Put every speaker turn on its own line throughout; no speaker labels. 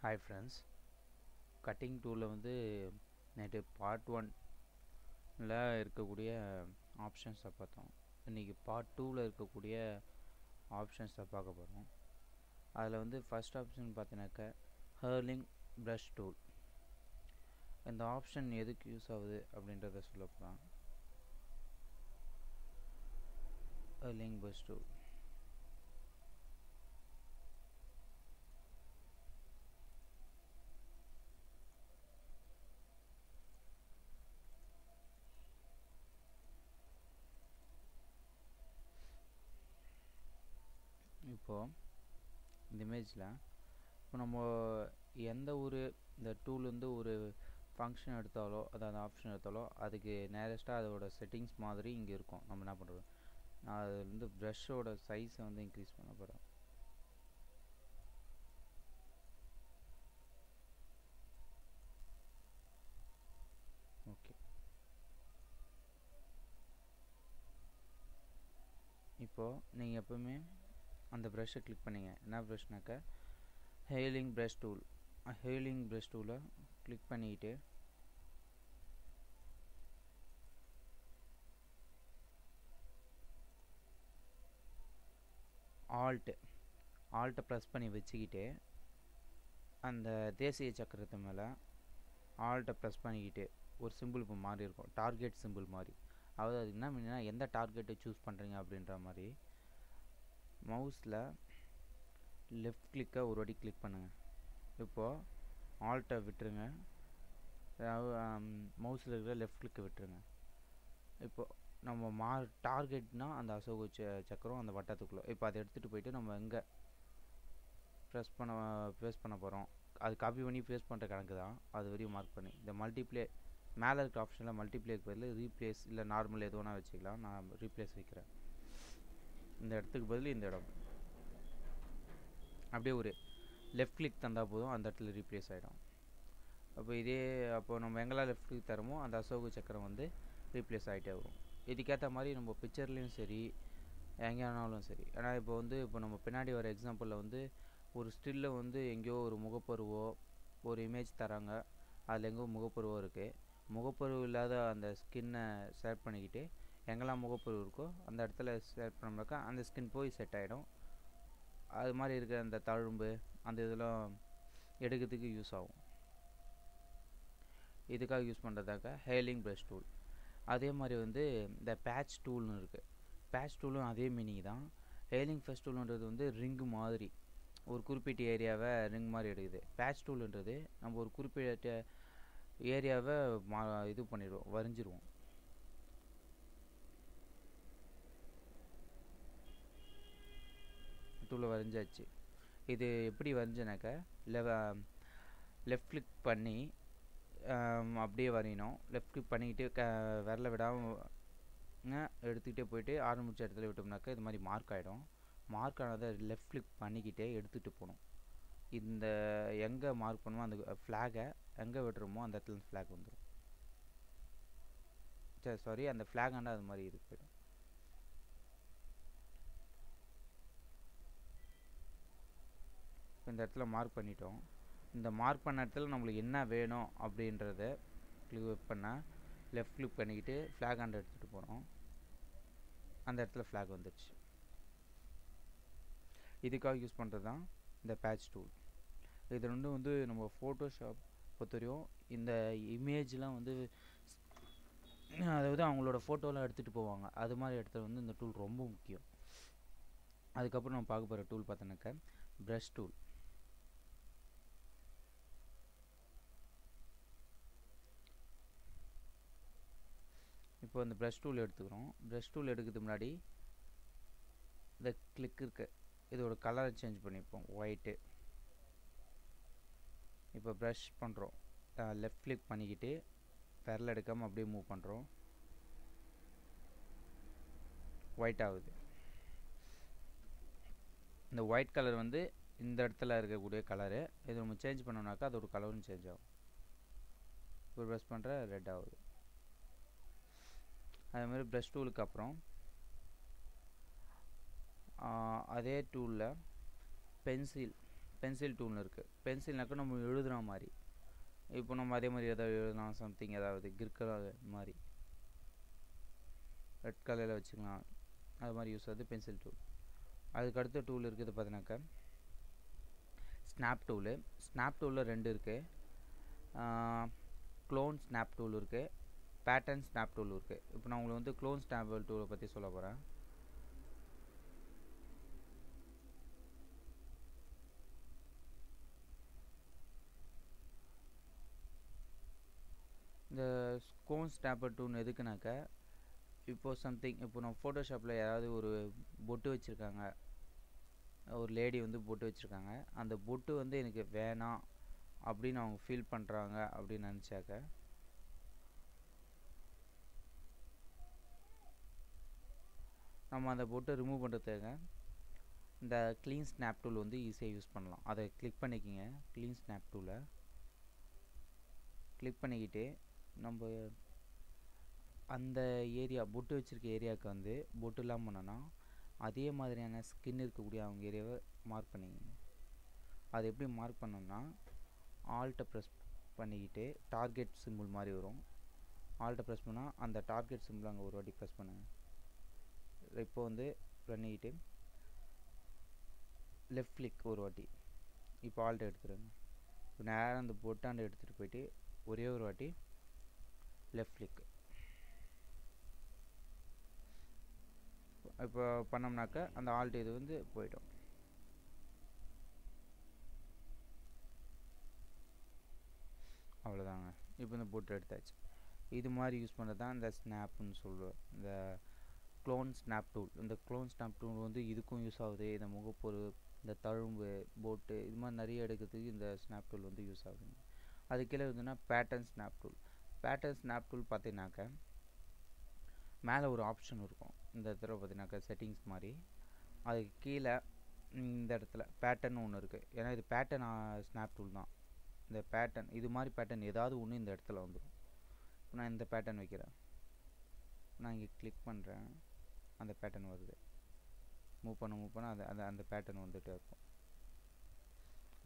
Hi friends, cutting டூலில் வந்து நேற்று part 1ல் இருக்கக்கூடிய ஆப்ஷன்ஸை பார்த்தோம். இன்றைக்கி பார்ட் 2ல் இருக்கக்கூடிய ஆப்ஷன்ஸை பார்க்க போகிறோம். அதில் வந்து ஃபஸ்ட் ஆப்ஷன் பார்த்தீங்கன்னாக்கா ஹர்லிங் ப்ரஷ் டூல். இந்த ஆப்ஷன் எதுக்கு யூஸ் ஆகுது அப்படின்றத சொல்ல போகிறோம். ஹர்லிங் ப்ரஷ் டூல் இப்போது இந்த இமேஜில் இப்போ நம்ம எந்த ஒரு இந்த டூல் வந்து ஒரு ஃபங்க்ஷன் எடுத்தாலோ அதாவது ஆப்ஷன் எடுத்தாலோ அதுக்கு நேரஸ்ட்டாக அதோட செட்டிங்ஸ் மாதிரி இங்கே இருக்கும். நம்ம என்ன பண்ணுறோம், நான் அது வந்து ப்ரஷ்ஷோட சைஸை வந்து இன்க்ரீஸ் பண்ண போகிறேன். ஓகே, இப்போது நீங்கள் எப்போவுமே அந்த ப்ரஷ்ஷை கிளிக் பண்ணிங்க. என்ன ப்ரஷ்னாக்கா healing brush tool. Healing brush டூலை கிளிக் பண்ணிக்கிட்டு ஆல்ட்டை ப்ரெஸ் பண்ணி வச்சுக்கிட்டு அந்த தேசிய சக்கரத்து மேலே ஆல்ட்டை ப்ரெஸ் பண்ணிக்கிட்டு ஒரு சிம்பிள் இப்போ மாறி இருக்கும், டார்கெட் சிம்பிள் மாதிரி. அதாவது அது என்ன மீன்னா எந்த டார்கெட்டை சூஸ் பண்ணுறீங்க அப்படின்ற மாதிரி மவுஸில் லெஃப்ட் கிளிக்கை ஒரு வாட்டி கிளிக் பண்ணுங்கள். இப்போது ஆல்ட்டை விட்டுருங்க, மவுஸில் இருக்கிற லெஃப்ட் கிளிக்கை விட்டுருங்க. இப்போது நம்ம டார்கெட்னால் அந்த அசோக சக்கரம் அந்த வட்டத்துக்குள்ளே. இப்போ அதை எடுத்துகிட்டு போயிட்டு நம்ம எங்கே பேஸ்ட் பண்ண போகிறோம், அது காப்பி பண்ணி பேஸ்ட் பண்ணுற கணக்கு தான். அது வரையும் மார்க் பண்ணி இந்த மல்டிப்ளே மேலே இருக்கிற ஆப்ஷனில் மல்டிப்ளேக்கு பதில் ரீப்ளேஸ் இல்லை நார்மல் எது வேணால் வச்சுக்கலாம். நான் ரீப்ளேஸ் வைக்கிறேன். இந்த இடத்துக்கு பதில் இந்த இடம் அப்படியே ஒரு லெஃப்ட் கிளிக் தந்தால் போதும், அந்த இடத்துல ரீப்ளேஸ் ஆகிடும். அப்போ நம்ம எங்கெல்லாம் லெஃப்ட் கிளிக் தரமோ அந்த அசோக சக்கரம் வந்து ரீப்ளேஸ் ஆகிட்டே வரும். இதுக்கேற்ற மாதிரி நம்ம பிக்சர்லேயும் சரி எங்கேனாலும் சரி. ஏன்னா இப்போ நம்ம பின்னாடி வர எக்ஸாம்பிளில் வந்து ஒரு ஸ்டில்ல வந்து எங்கேயோ ஒரு முகப்பருவோ ஒரு இமேஜ் தராங்க, அதில் எங்கேயோ முகப்பருவோ இருக்குது. முகப்பருவு இல்லாத அந்த ஸ்கின்னை செலக்ட் பண்ணிக்கிட்டு எங்கெல்லாம் முகப்பருவு இருக்கோ அந்த இடத்துல செலக்ட் பண்ணோம்னாக்கா அந்த ஸ்கின் போய் செட் ஆகிடும். அது மாதிரி இருக்கிற அந்த தழும்பு அந்த இதெல்லாம் எடுக்கிறதுக்கு யூஸ் ஆகும். இதுக்காக யூஸ் பண்ணுறதாக்க ஹெய்லிங் ப்ரஷ் டூல். அதே மாதிரி வந்து இந்த பேட்ச் டூல்னு இருக்குது. பேட்ச் டூலும் அதே மீனிங் தான். ஹெய்லிங் ப்ரஷ் டூல்ன்றது வந்து ரிங்கு மாதிரி ஒரு குறிப்பிட்ட ஏரியாவை ரிங் மாதிரி எடுக்குது. பேட்ச் டூல்ன்றது நம்ம ஒரு குறிப்பிட்ட ஏரியாவை இது பண்ணிடுவோம், வரைஞ்சிருவோம். டூலை வரைஞ்சாச்சு. இது எப்படி வரைஞ்சனாக்கா லெஃப்ட் கிளிக் பண்ணி அப்படியே வரையணும். லெஃப்ட் கிளிக் பண்ணிக்கிட்டு விரல விடாமல் எடுத்துக்கிட்டே போயிட்டு ஆரம்பித்த இடத்துல விட்டோம்னாக்கா இது மாதிரி மார்க் ஆகிடும். மார்க் ஆனதை லெஃப்ட் கிளிக் பண்ணிக்கிட்டே எடுத்துகிட்டு போகணும். இந்த எங்கே மார்க் பண்ணுமோ அந்த ஃப்ளாகை எங்கே விடுறோமோ அந்த இடத்துல ஃப்ளாக் வந்துடும். சாரி, அந்த ஃப்ளாக் ஆண்டா அது மாதிரி இதுக்கு போய்டும். இந்த இடத்துல மார்க் பண்ணிட்டோம். இந்த மார்க் பண்ண இடத்துல நம்மளுக்கு என்ன வேணும் அப்படின்றத கிளிக் பண்ணால் லெஃப்ட் கிளிக் பண்ணிக்கிட்டு ஃப்ளாக் ஆண்டை எடுத்துகிட்டு போகிறோம். அந்த இடத்துல ஃப்ளாக் வந்துடுச்சு. இதுக்காக யூஸ் பண்ணுறது தான் இந்த பேட்ச் டூல். இது ரெண்டும் வந்து நம்ம ஃபோட்டோஷாப் பொறுத்தவரையும் இந்த இமேஜ்லாம் வந்து அதாவது அவங்களோட ஃபோட்டோலாம் எடுத்துகிட்டு போவாங்க. அது மாதிரி இடத்துல வந்து இந்த டூல் ரொம்ப முக்கியம். அதுக்கப்புறம் நம்ம பார்க்க போகிற டூல் பார்த்தோன்னாக்கா ப்ரஷ் டூல். இப்போ இந்த ப்ரஷ் டூல் எடுத்துக்கிறோம். ப்ரஷ் டூல் எடுக்கிறதுக்கு முன்னாடி இந்த கிளிக் இருக்கு, இதோட கலரை சேஞ்ச் பண்ணிப்போம், ஒயிட்டு. இப்போ ப்ரஷ் பண்ணுறோம், லெஃப்ட் கிளிக் பண்ணிக்கிட்டு விரல் எடுக்காமல் அப்படியே மூவ் பண்ணுறோம், ஒயிட் ஆகுது. இந்த ஒயிட் கலர் வந்து இந்த இடத்துல இருக்கக்கூடிய கலரு. இது நம்ம சேஞ்ச் பண்ணோம்னாக்கா அதோட கலரும் சேஞ்ச் ஆகும். இப்போ ப்ரஷ் பண்ணுற ரெட் ஆகுது. அதே மாதிரி ப்ரஷ் டூலுக்கு அப்புறம் அதே டூலில் பென்சில் டூல்னு இருக்குது. பென்சில்னாக்கா நம்ம எழுதுகிற மாதிரி. இப்போ நம்ம அதே மாதிரி எதாவது எழுதலாம், சம்திங் ஏதாவது கிற்கலர் மாதிரி ரெட் கலரில் வச்சுக்கலாம். அது மாதிரி யூஸ் ஆகுது பென்சில் டூல். அதுக்கு அடுத்த டூல் இருக்குது பார்த்தீங்கன்னாக்கா ஸ்னாப் டூலு. ஸ்னாப் டூலில் 2 இருக்குது. க்ளோன் ஸ்னாப் டூல் இருக்குது, பேட்டர்ன் ஸ்னாப் டூல் இருக்குது. இப்போ நான் உங்களுக்கு வந்து க்ளோன் ஸ்னாப் டூலை பற்றி சொல்ல போகிறேன். இந்த க்ளோன் ஸ்னாப்பர் டூல் எதுக்குனாக்கா, இப்போது சம்திங் இப்போ நம்ம ஃபோட்டோஷாப்பில் யாராவது ஒரு பொட்டு வச்சுருக்காங்க, ஒரு லேடி வந்து பொட்டு வச்சுருக்காங்க, அந்த பொட்டு வந்து எனக்கு வேணாம் அப்படின்னு அவங்க ஃபீல் பண்ணுறாங்க அப்படின்னு நினச்சாக்க நம்ம அந்த பொட்டை ரிமூவ் பண்ணுறதுக்காக இந்த க்ளீன் ஸ்னாப் டூல் வந்து ஈஸியாக யூஸ் பண்ணலாம். அதை கிளிக் பண்ணிக்கிங்க. க்ளீன் ஸ்னாப் டூலை கிளிக் பண்ணிக்கிட்டு நம்ம அந்த ஏரியா பொட்டு வச்சுருக்க ஏரியாவுக்கு வந்து பொட்டு இல்லாமல் பண்ணோன்னா அதே மாதிரியான ஸ்கின் இருக்கக்கூடிய அவங்க ஏரியாவை மார்க் பண்ணிக்கிங்க. அது எப்படி மார்க் பண்ணோம்னா ஆல்ட்டை ப்ரெஸ் பண்ணிக்கிட்டு டார்கெட் சிம்பிள் மாதிரி வரும். ஆல்ட்டை ப்ரெஸ் பண்ணால் அந்த டார்கெட் சிம்பிள் அங்கே ஒரு வாட்டி ப்ரெஸ் பண்ணுங்கள். இப்போ வந்து பண்ணிக்கிட்டு லெஃப்ட் கிளிக் ஒரு வாட்டி. இப்போ ஆல்ட்டை எடுத்துருங்க. இப்போ நேராக அந்த பொட்டாண்டை எடுத்துகிட்டு போயிட்டு ஒரே ஒரு வாட்டி லெஃப்ட் கிளிக். இப்போ பண்ணோம்னாக்கா அந்த ஆல்ட் இது வந்து போய்டும். அவ்வளோதாங்க. இப்போ இந்த பொட்டு எடுத்தாச்சு. இது மாதிரி யூஸ் பண்ணுறது தான் இந்த ஸ்னாப்னு சொல்லுவோம், இந்த க்ளோன் ஸ்னாப் டூல். இந்த க்ளோன் ஸ்னாப் டூல் வந்து இதுக்கும் யூஸ் ஆகுது. இந்த முகப்பொரு, இந்த தழும்பு, போட்டு இது மாதிரி நிறைய எடுக்கிறதுக்கு இந்த ஸ்னாப் டூல் வந்து யூஸ் ஆகுதுங்க. அது கீழே இருந்ததுன்னா pattern snap tool. Pattern snap tool பார்த்தீங்கன்னாக்கா மேலே ஒரு ஆப்ஷன் இருக்கும். இந்த இடத்துல பார்த்தீங்கன்னாக்கா செட்டிங்ஸ் மாதிரி, அதுக்கு கீழே இந்த இடத்துல பேட்டர்ன் ஒன்று இருக்குது. ஏன்னா இது பேட்டர்ன் ஸ்னாப் டூல் தான். இந்த பேட்டர்ன் இது மாதிரி பேட்டர்ன் ஏதாவது ஒன்று இந்த இடத்துல வந்துடும். இப்போ நான் இந்த பேட்டர்ன் வைக்கிறேன், நான் இங்கே கிளிக் பண்ணுறேன், அந்த பேட்டர்ன் வருது. மூவ் பண்ண அது அந்த அந்த பேட்டர்ன் வந்துகிட்டே இருக்கும்.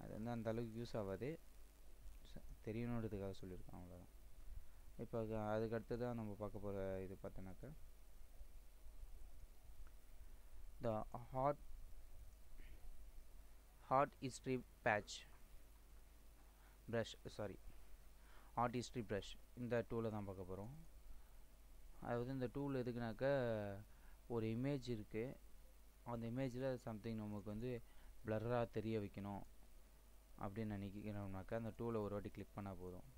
அது வந்து அந்த அளவுக்கு யூஸ் ஆகாது, தெரியணுன்றதுக்காக சொல்லியிருக்கேன், அவ்வளோதான். இப்போ அதுக்கு அடுத்து தான் நம்ம பார்க்க போகிற இது பார்த்தோன்னாக்கா the art history patch brush, art history brush. இந்த டூலை தான் பார்க்க போகிறோம். அதாவது இந்த டூல் எதுக்குனாக்கா ஒரு இமேஜ் இருக்குது, அந்த இமேஜில் சம்திங் நமக்கு வந்து பிளர்ராக தெரிய வைக்கணும் அப்படின்னு நினைக்கிறோம்னாக்கா அந்த டூலை ஒரு வாட்டி கிளிக் பண்ணால் போதும்.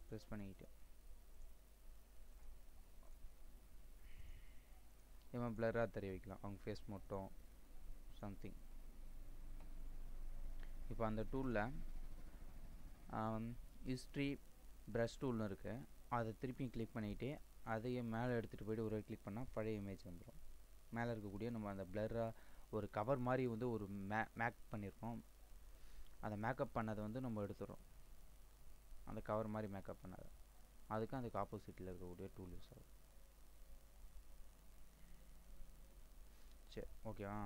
ப்ரெஸ் பண்ணிக்கிட்டு இவன் பிளர்ராக தெரிய வைக்கலாம், அவங்க ஃபேஸ் மட்டும் சம்திங். இப்போ அந்த டூலில் ஹிஸ்ட்ரி ப்ரஷ் டூல்னு இருக்குது, அதை திருப்பி கிளிக் பண்ணிக்கிட்டு அதையே மேலே எடுத்துகிட்டு போய்ட்டு ஒரு கிளிக் பண்ணால் பழைய இமேஜ் வந்துடும். மேலே இருக்கக்கூடிய நம்ம அந்த பிளர்ராக ஒரு கவர் மாதிரி வந்து ஒரு மேக் பண்ணியிருக்கோம், அந்த மேக்கப் பண்ணதை வந்து நம்ம எடுத்துகிறோம். அந்த கவர் மாதிரி மேக்கப் பண்ணது அதுக்கு ஆப்போசிட்டில் இருக்கக்கூடிய டூல் யூஸ் ஆகும். சரி, ஓகேவா?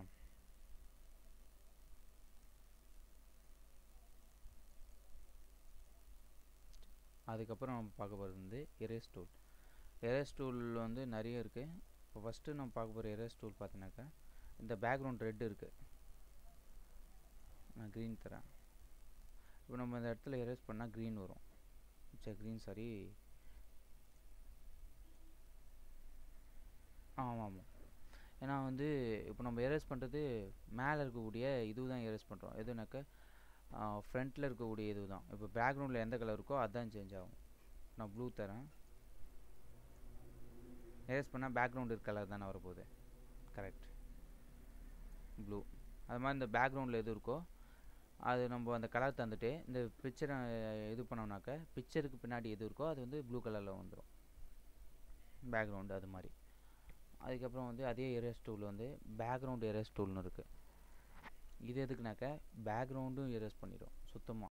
அதுக்கப்புறம் நம்ம பார்க்க போகிறது வந்து எரேஸ் டூல். எரேஸ் டூல் வந்து நிறைய இருக்குது. இப்போ ஃபஸ்ட்டு நம்ம பார்க்க போகிற எரேஸ் டூல் பார்த்தீங்கன்னாக்கா இந்த பேக்ரவுண்ட் ரெட் இருக்குது, நான் க்ரீன் தரேன். இப்போ நம்ம இந்த இடத்துல எரேஸ் பண்ணால் க்ரீன் வரும். சரி, க்ரீன் சாரி, ஆமாம். ஏன்னா வந்து இப்போ நம்ம எரேஸ் பண்ணுறது மேலே இருக்கக்கூடிய இது தான் எரேஸ் பண்ணுறோம். எதுனாக்கா ஃப்ரண்ட்டில் இருக்கக்கூடிய இது தான். இப்போ பேக்ரவுண்டில் எந்த கலர் இருக்கோ அதுதான் சேஞ்ச் ஆகும். நான் ப்ளூ தரேன். எரேஸ் பண்ணால் பேக்ரவுண்டு கலர் தானே வரப்போகுது, கரெக்ட், ப்ளூ. அது மாதிரி இந்த பேக்ரவுண்டில் எது இருக்கோ அது நம்ம அந்த கலர் தந்துட்டு இந்த பிக்சரை இது பண்ணோம்னாக்கா பிக்சருக்கு பின்னாடி எது இருக்கோ அது வந்து ப்ளூ கலரில் வந்துடும் பேக்ரவுண்டு. அது மாதிரி அதுக்கப்புறம் வந்து அதே எரேஸ் டூல் வந்து பேக்ரவுண்ட் எரேஸ் டூல்னு இருக்குது. இது எதுக்குனாக்கா பேக்ரவுண்டும் எரேஸ் பண்ணிடும் சுத்தமாக.